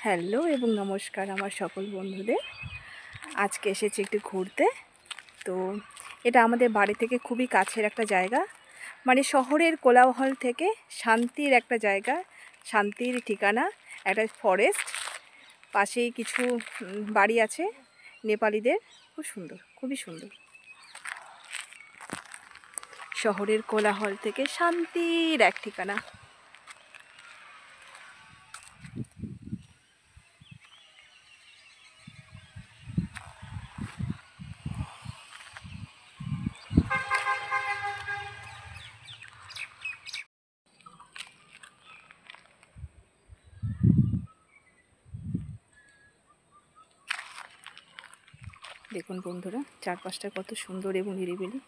Hello এবং নমস্কার আমার সকল বন্ধুদের। আজকে এসেছি একটু ঘুরতে। তো এটা আমাদের বাড়ি থেকে খুবই কাছের একটা জায়গা, মানে শহরের কোলাহল থেকে শান্তির একটা জায়গা, শান্তির ঠিকানা, একটা ফরেস্ট। পাশেই কিছু বাড়ি আছে নেপালিদের, খুব সুন্দর, খুবই সুন্দর। শহরের কোলাহল থেকে শান্তির এক ঠিকানা। দেখুন বন্ধুরা, চারপাশটা কত সুন্দর এবং নিরিবিলি।